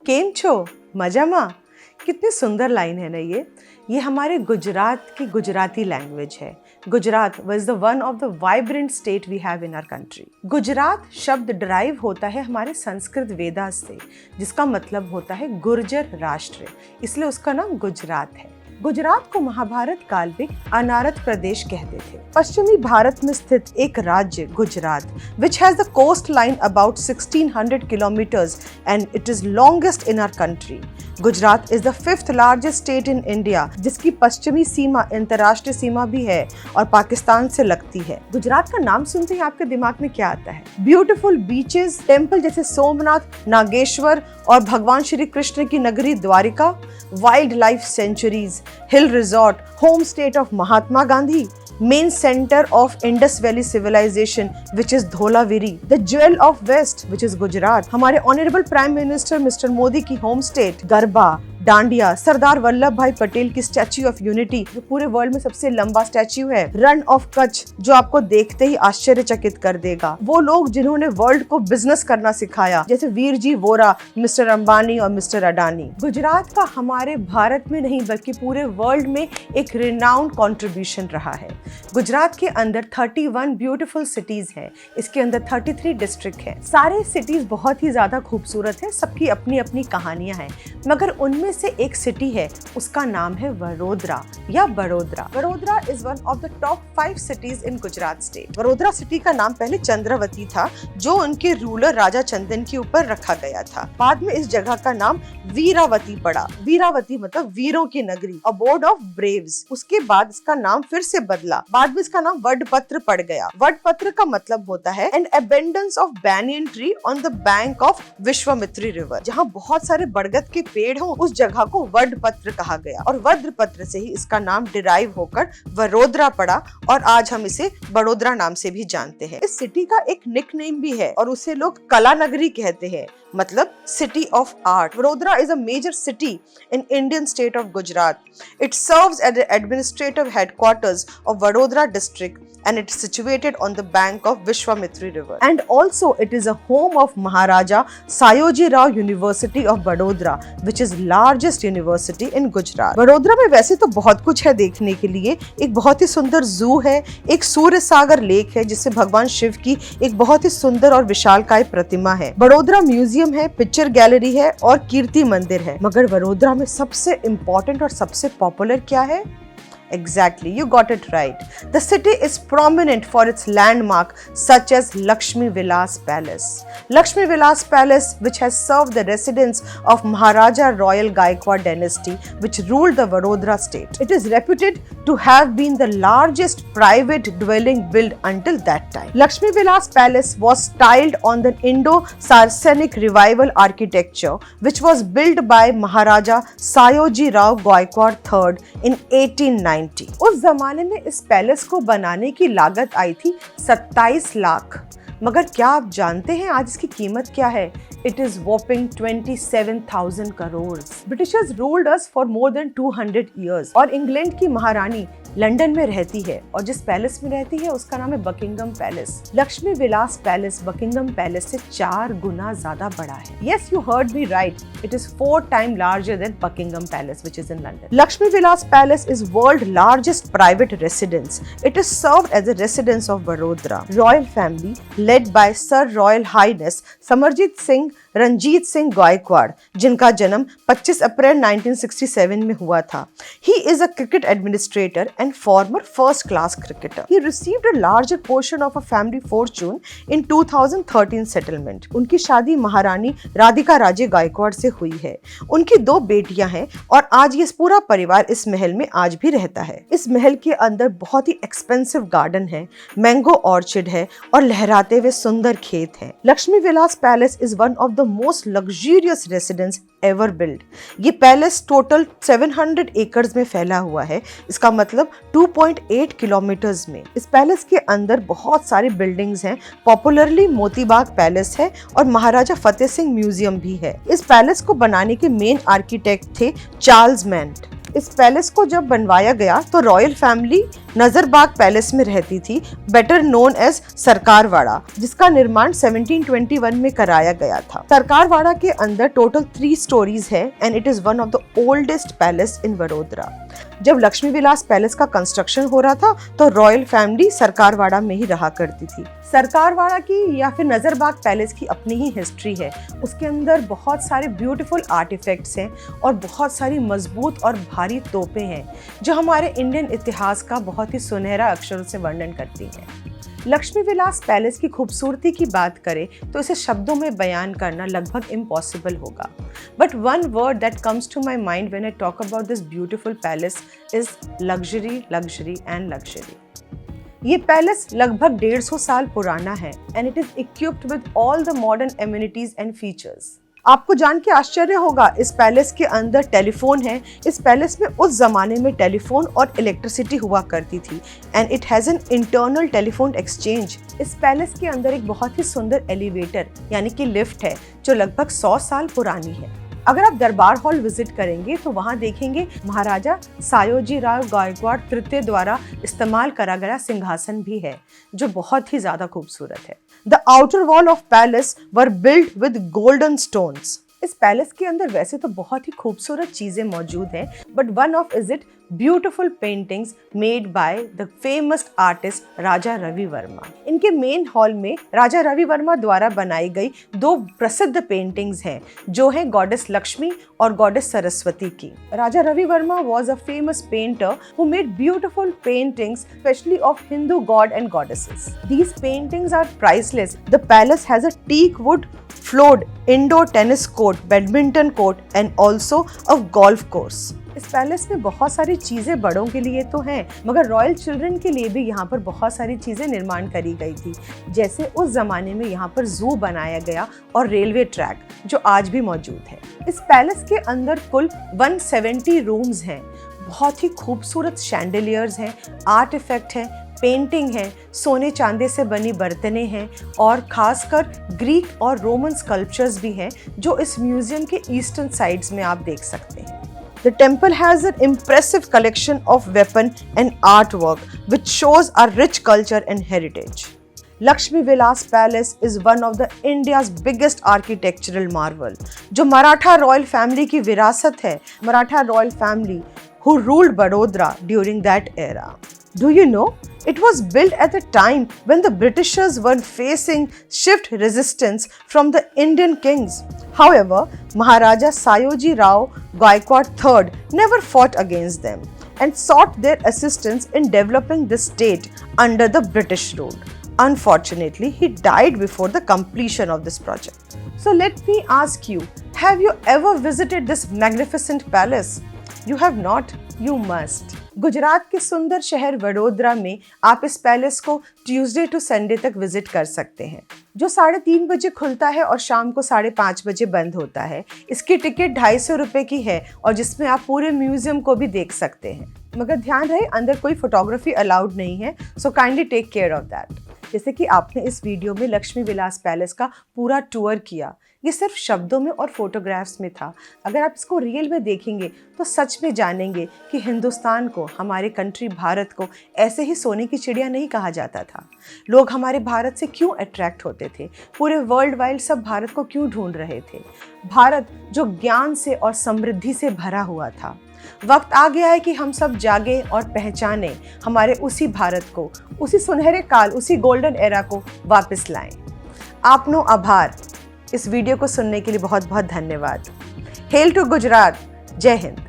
केम छो मजामा। कितनी सुंदर लाइन है ना ये हमारे गुजरात की गुजराती लैंग्वेज है। Gujarat was the one of the vibrant state we have in our country. Gujarat शब्द डिराइव होता है हमारे संस्कृत वेदास से, जिसका मतलब होता है गुर्जर राष्ट्र, इसलिए उसका नाम गुजरात है। गुजरात को महाभारत काल में अनारत प्रदेश कहते थे। पश्चिमी भारत में स्थित एक राज्य Gujarat, which has the coastline about 1600 kilometers and it is longest in our country. Gujarat is the 5th largest state in India, जिसकी पश्चिमी सीमा अंतर्राष्ट्रीय सीमा भी है और पाकिस्तान से लगती है। गुजरात का नाम सुनते ही आपके दिमाग में क्या आता है? ब्यूटीफुल बीचेस, टेम्पल जैसे सोमनाथ, नागेश्वर और भगवान श्री कृष्ण की नगरी Dwarika, wildlife sanctuaries, hill resort, home state of Mahatma Gandhi, main center of Indus Valley civilization which is Dholaviri, the jewel of West which is Gujarat, हमारे honourable prime minister mister Modi की home state garba, dandiya, Sardar Vallabh भाई पटेल की statue of unity जो पूरे world में सबसे लंबा statue है, रन ऑफ कच्छ जो आपको देखते ही आश्चर्यचकित कर देगा, वो लोग जिन्होंने वर्ल्ड को बिजनेस करना सिखाया जैसे वीर जी वोरा, मिस्टर अंबानी और मिस्टर अडानी। गुजरात का हमारे भारत में नहीं बल्कि पूरे वर्ल्ड में एक रिनाउंड कंट्रीब्यूशन रहा है। गुजरात के अंदर 31 ब्यूटीफुल सिटीज हैं, इसके अंदर 33 डिस्ट्रिक्ट हैं। सारे सिटीज बहुत ही ज्यादा खूबसूरत हैं, सबकी अपनी अपनी कहानियां हैं, मगर उनमें से एक सिटी है, उसका नाम है वडोदरा या Vadodara. Vadodara is one of the top 5 cities in Gujarat state. Vadodara city का नाम पहले चंद्रवती था, जो उनके रूलर राजा चंदन के ऊपर रखा गया था। बाद में इस जगह का नाम वीरावती पड़ा। वीरावती मतलब वीरों की नगरी, अबोर्ड ऑफ ब्रेव्स। उसके बाद इसका नाम फिर से बदला, बाद में इसका नाम वडपत्र पड़ गया। वडपत्र का मतलब होता है an abundance of banyan tree on the bank of Vishwamitri river. जहाँ बहुत सारे बरगद के पेड़ हो, उस जगह को वडपत्र कहा गया और वज्रपत्र से ही इसका नाम डिराइव होकर वडोदरा पड़ा और आज हम इसे बड़ोदरा नाम से भी जानते हैं। इस सिटी का एक निकनेम भी है और उसे लोग कला नगरी कहते हैं, मतलब city of art. Vadodara is a major city in Indian state of Gujarat. It serves as the administrative headquarters of Vadodara district and it is situated on the bank of Vishwamitri river. And also it is a home of Maharaja Sayoji Rao University of Vadodara, which is largest university in Gujarat. Vadodara में वैसे तो बहुत कुछ है देखने के लिए। एक बहुत ही सुंदर जू है, एक सूर्य सागर लेक है जिससे भगवान शिव की एक बहुत ही सुंदर और विशालकाय प्रतिमा है। वडोदरा म्यूजियम है, पिक्चर गैलरी है और कीर्ति मंदिर है। मगर वडोदरा में सबसे इम्पोर्टेंट और सबसे पॉपुलर क्या है? Exactly, you got it right. The city is prominent for its landmark such as Lakshmi Vilas Palace. Lakshmi Vilas Palace, which has served the residents of Maharaja Royal Gaikwad dynasty, which ruled the Vadodara state. It is reputed to have been the largest private dwelling built until that time. Lakshmi Vilas Palace was styled on the Indo-Saracenic revival architecture, which was built by Maharaja Sayoji Rao Gaikwad III in 1890. उस जमाने में इस palace को बनाने की लागत आई थी 27 लाख। मगर क्या आप जानते हैं आज इसकी कीमत क्या है? It is whopping 27,000 crores. Britishers ruled us for more than 200 years. और इंग्लैंड की महारानी लंदन में रहती है और जिस पैलेस में रहती है उसका नाम है Buckingham palace. Lakshmi Vilas palace Buckingham palace से 4 गुना ज्यादा बड़ा है। Yes, you heard me right. It is 4 times larger than Buckingham Palace, which is in London. Lakshmi Vilas Palace is world's largest private residence. It is served as a residence of Vadodara. Royal family led by Sir Royal Highness Samarjit Singh Ranjit Singh Gaekwad, जिनका जन्म 25 अप्रैल 1967 में हुआ था। He is a cricket administrator and former first class cricketer. He received a larger portion of a family fortune in 2013 settlement. उनकी शादी महारानी राधिका राजे गायकवाड़ से हुई है। उनकी 2 बेटियां हैं और आज ये पूरा परिवार इस महल में आज भी रहता है। इस महल के अंदर बहुत ही एक्सपेंसिव गार्डन है, मैंगो ऑर्चिड है और लहराते हुए सुंदर खेत हैं। Lakshmi Vilas palace is one of the most luxurious residence ever build. ये पैलेस टोटल 700 एकर्स में फैला हुआ है, इसका मतलब 2.8 किलोमीटर्स में। इस पैलेस के अंदर बहुत सारी बिल्डिंग्स हैं, पॉपुलरली मोतीबाग पैलेस है और महाराजा फतेह सिंह म्यूजियम भी है। इस पैलेस को बनाने के मेन आर्किटेक्ट थे चार्ल्स मैंट। इस पैलेस को जब बनवाया गया तो रॉयल फैमिली नजरबाग पैलेस में रहती थी, बेटर नोन एज सरकारवाड़ा, जिसका निर्माण 1721 में कराया गया था। सरकारवाड़ा के अंदर टोटल 3 स्टोरीज है and it is one of the oldest palace in Vadodara. जब लक्ष्मी विलास पैलेस का कंस्ट्रक्शन हो रहा था तो रॉयल फैमिली सरकारवाड़ा में ही रहा करती थी। सरकारवाड़ा की या फिर नजरबाग पैलेस की अपनी ही हिस्ट्री है। उसके अंदर बहुत सारे ब्यूटीफुल आर्टिफैक्ट्स हैं और बहुत सारी मजबूत और भारी तोपें हैं जो हमारे इंडियन इतिहास का बहुत ही सुनहरा अक्षरों से वर्णन करती हैं। लक्ष्मी विलास पैलेस की खूबसूरती की बात करें तो इसे शब्दों में बयान करना लगभग इम्पॉसिबल होगा, but one word that comes to my mind when I talk about this beautiful palace is luxury, luxury and luxury. ये पैलेस लगभग 150 साल पुराना है and it is equipped with all the modern amenities and features. आपको जान के आश्चर्य होगा, इस पैलेस के अंदर टेलीफोन है। इस पैलेस में उस जमाने में टेलीफोन और इलेक्ट्रिसिटी हुआ करती थी and it has an internal telephone exchange. इस पैलेस के अंदर एक बहुत ही सुंदर एलिवेटर यानी कि लिफ्ट है जो लगभग 100 साल पुरानी है। अगर आप दरबार हॉल विजिट करेंगे तो वहाँ देखेंगे महाराजा सायोजी राव गायकवाड़ तृतीय द्वारा इस्तेमाल करा गया सिंहासन भी है जो बहुत ही ज्यादा खूबसूरत है। The outer wall of palace were build with golden stones. इस पैलेस के अंदर वैसे तो बहुत ही खूबसूरत चीजें मौजूद हैं, but one of is it beautiful paintings made by the famous artist Raja Ravi Varma. इनके मेन हॉल में राजा रवि वर्मा द्वारा बनाई गई 2 प्रसिद्ध पेंटिंग्स हैं जो हैं गॉडेस लक्ष्मी और गॉडेस सरस्वती की। Raja Ravi Varma was a famous painter who made beautiful paintings specially of Hindu god and goddesses. These paintings are priceless. The palace has a teak wood floored indoor tennis court, badminton court and also a golf course. इस palace में बहुत सारी चीजें बड़ों के लिए तो हैं, मगर रॉयल चिल्ड्रन के लिए भी यहाँ पर बहुत सारी चीजें निर्माण करी गई थी। जैसे उस जमाने में यहाँ पर जू बनाया गया और रेलवे ट्रैक जो आज भी मौजूद है। इस पैलेस के अंदर कुल 170 रूम्स हैं। बहुत ही खूबसूरत शैंडलियर्स हैं, आर्टिफैक्ट हैं, पेंटिंग है, सोने चांदी से बनी बर्तनें हैं और खासकर ग्रीक और रोमन स्कल्पचर्स भी हैं जो इस म्यूजियम के ईस्टर्न साइड्स में आप देख सकते हैं। The temple has an impressive collection of weapon and artwork which shows our rich culture and heritage. Lakshmi Vilas Palace is one of the India's biggest architectural marvel, जो Maratha royal family की विरासत है। Maratha royal family who ruled Vadodara during that era. Do you know? It was built at a time when the Britishers were facing shift resistance from the Indian kings. However, Maharaja Sayoji Rao Gaikwad III never fought against them and sought their assistance in developing the state under the British rule. Unfortunately, he died before the completion of this project. So let me ask you, have you ever visited this magnificent palace? You have not? You must. Gujarat के सुंदर शहर वडोदरा में आप इस palace को Tuesday to Sunday तक visit कर सकते हैं, जो 3:30 बजे खुलता है और शाम को 5:30 बजे बंद होता है। इसकी टिकट 250 रुपये की है और जिसमें आप पूरे म्यूजियम को भी देख सकते हैं, मगर ध्यान रहे अंदर कोई फोटोग्राफी अलाउड नहीं है, so kindly take care of that. जैसे कि आपने इस वीडियो में लक्ष्मी विलास पैलेस का पूरा टूर किया, ये सिर्फ शब्दों में और फोटोग्राफ्स में था। अगर आप इसको रियल में देखेंगे तो सच में जानेंगे कि हिंदुस्तान को, हमारे कंट्री भारत को ऐसे ही सोने की चिड़िया नहीं कहा जाता था। लोग हमारे भारत से क्यों अट्रैक्ट होते थे, पूरे वर्ल्ड वाइड सब भारत को क्यों ढूंढ रहे थे। भारत जो ज्ञान से और समृद्धि से भरा हुआ था। वक्त आ गया है कि हम सब जागे और पहचाने हमारे उसी भारत को, उसी सुनहरे काल, उसी गोल्डन एरा को वापस लाएं। आपनो आभार। इस वीडियो को सुनने के लिए बहुत बहुत धन्यवाद। Hail to Gujarat. जय हिंद।